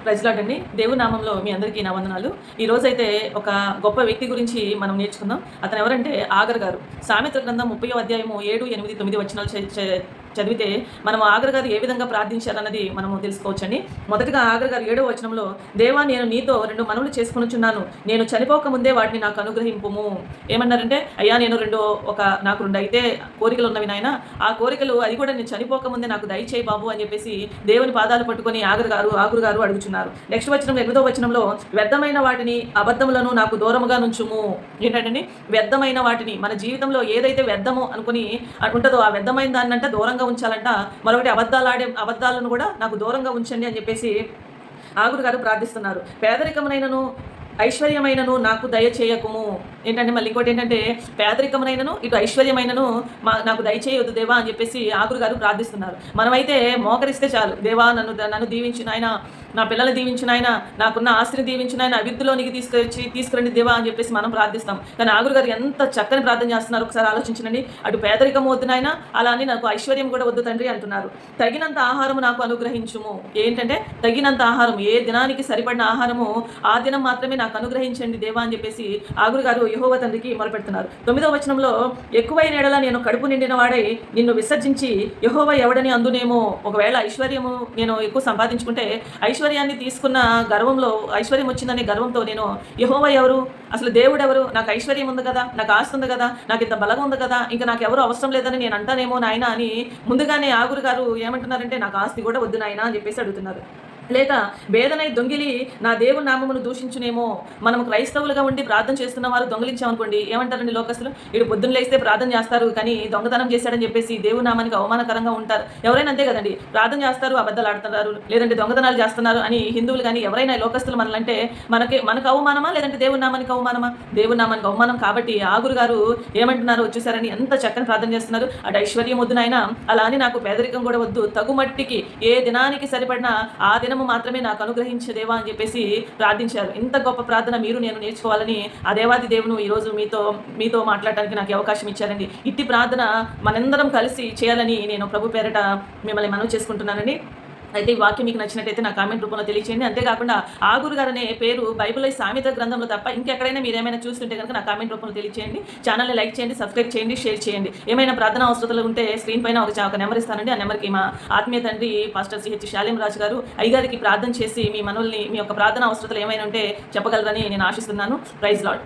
Praise lord అండి. దేవుని నామంలో మీ అందరికీ నా వందనాలు. ఈరోజైతే ఒక గొప్ప వ్యక్తి గురించి మనం నేర్చుకుందాం. అతను ఎవరంటే ఆగర్ గారు. సామెతల గ్రంథం 30వ అధ్యాయము 7, 8, 9 వచనాలు చదివితే మనం ఆగర్ గారు ఏ విధంగా ప్రార్థించారన్నది మనము తెలుసుకోవచ్చండి. మొదటగా ఆగర్ గారు 7వ వచనంలో, దేవా నేను నీతో 2 మనవులు చేసుకొనుచున్నాను, నేను చనిపోక ముందే వాటిని నాకు అనుగ్రహింపుము. ఏమన్నారంటే, అయ్యా నేను నాకు 2 అయితే కోరికలు ఉన్నవి నాయన, ఆ కోరికలు అది కూడా నేను చనిపోక ముందే నాకు దయచేయి బాబు అని చెప్పేసి దేవుని పాదాలు పట్టుకొని ఆగరు గారు అడుగుచున్నారు. నెక్స్ట్ వచనంలో 8వ వచనంలో, వ్యర్థమైన వాటిని అబద్ధములను నాకు దూరముగా నుంచుము. ఏంటంటే వ్యర్థమైన వాటిని, మన జీవితంలో ఏదైతే వ్యర్థమో అనుకుని ఉంటుందో ఆ వ్యర్థమైన దాన్ని అంటే దూరంగా ఉంచాలంట. మరొకటి అబద్ధాలను కూడా నాకు దూరంగా ఉంచండి అని చెప్పేసి ఆగురు గారు ప్రార్థిస్తున్నారు. పేదరికమునైనను ఐశ్వర్యమైనను నాకు దయచేయకుము. ఏంటంటే మళ్ళీ ఇంకోటి ఏంటంటే, పేదరికమునైనను ఇటు ఐశ్వర్యమైనను నాకు దయచేయొద్దు దేవా అని చెప్పేసి ఆగురు గారు ప్రార్థిస్తున్నారు. మనమైతే మోకరిస్తే చాలు, దేవా నన్ను దీవించు నాయన, నా పిల్లల్ని దీవించు నాయన, నాకున్న ఆస్తిని దీవించు నాయన, అభివృద్ధిలోనికి తీసుకురండి దేవా అని చెప్పేసి మనం ప్రార్థిస్తాం. కానీ ఆగురు గారు ఎంత చక్కని ప్రార్థన చేస్తున్నారు ఒకసారి ఆలోచించండి. అటు పేదరికం వద్దు నాయన, అలా అని నాకు ఐశ్వర్యం కూడా వద్దు తండ్రి అంటున్నారు. తగినంత ఆహారము నాకు అనుగ్రహించుము. ఏంటంటే తగినంత ఆహారం, ఏ దినానికి సరిపడిన ఆహారము ఆ దినం మాత్రమే నాకు అనుగ్రహించండి దేవా అని చెప్పేసి ఆగురు గారు యెహోవా తండ్రికి మొరపెడుతున్నారు. 9వ వచనంలో, ఎక్కువైన ఎడల నేను కడుపు నిండిన వాడై నిన్ను విసర్జించి యెహోవా ఎవడని అందునేమో. ఒకవేళ ఐశ్వర్యము నేను ఎక్కువ సంపాదించుకుంటే, ఐశ్వర్యాన్ని తీసుకున్న గర్వంలో, ఐశ్వర్యం వచ్చిందనే గర్వంతో నేను యెహోవా ఎవరు, అసలు దేవుడు ఎవరు, నాకు ఐశ్వర్యం ఉంది కదా, నాకు ఆస్తి ఉంది కదా, నాకు ఇంత బలం ఉంది కదా, ఇంకా నాకు ఎవరు అవసరం లేదని నేను అంటానేమో నాయన అని ముందుగానే ఆగురు గారు ఏమంటున్నారంటే, నాకు ఆస్తి కూడా వద్దు నాయన అని చెప్పేసి అడుగుతున్నారు. లేక వేదనై దొంగిలి నా దేవుని నామమును దూషించునేమో. మనం క్రైస్తవులుగా ఉండి ప్రార్థన చేస్తున్న వారు దొంగిలించామనుకోండి, ఏమంటారండి లోకస్తులు, వీడు పొద్దున్న లేస్తే ప్రార్థన చేస్తారు కానీ దొంగతనం చేశాడని చెప్పేసి దేవుని నామానికి అవమానకరంగా ఉంటారు. ఎవరైనా అంతే కదండి, ప్రార్థన చేస్తారు అబద్ధాలు ఆడుతున్నారు, లేదంటే దొంగతనాలు చేస్తున్నారు అని హిందువులు కానీ ఎవరైనా లోకస్తులు మనలంటే మనకు అవమానమా, లేదంటే దేవుని నామానికి అవమానమా? దేవుని నామానికి అవమానం. కాబట్టి ఆగురు గారు ఏమంటున్నారు వచ్చేసారని ఎంత చక్కని ప్రార్థన చేస్తున్నారు. అటు ఐశ్వర్యం వద్దు నాయన, అలా అని నాకు పేదరికం కూడా వద్దు, తగుమట్టికి ఏ దినానికి సరిపడిన ఆ దినం మాత్రమే నాకు అనుగ్రహించే దేవా అని చెప్పేసి ప్రార్థించారు. ఇంత గొప్ప ప్రార్థన నేను నేర్చుకోవాలని ఆ దేవాది దేవును ఈరోజు మీతో మాట్లాడటానికి నాకు అవకాశం ఇచ్చారండి. ఇట్టి ప్రార్థన మనందరం కలిసి చేయాలని నేను ప్రభు పేరట మిమ్మల్ని మనవి చేసుకుంటున్నానండి. అయితే ఈ వాక్యం మీకు నచ్చినట్టయితే నా కామెంట్ రూపంలో తెలియచేయండి. అంతేకాకుండా ఆగురు గారు అనే పేరు బైబిల్లో సామెత గ్రంథంలో తప్ప ఇంకెక్కడైనా మీరు ఏమైనా చూస్తుంటే కనుక నా కామెంట్ రూపంలో తెలియచేయండి. ఛానల్ని లైక్ చేయండి, సబ్స్క్రైబ్ చేయండి, షేర్ చేయండి. ఏమైనా ప్రార్థన అవసరాలు ఉంటే స్క్రీన్ పైన ఒక నెంబర్ ఇస్తానండి. ఆ నెంబర్కి మా ఆత్మీయ తండ్రి పాస్టర్ సిహెచ్ శాలిం రాజు గారు అయ్యగారికి ప్రార్థన చేసి మీ యొక్క ప్రార్థన అవసరాలు ఏమైనా ఉంటే చెప్పగలరని నేను ఆశిస్తున్నాను. Praise lord.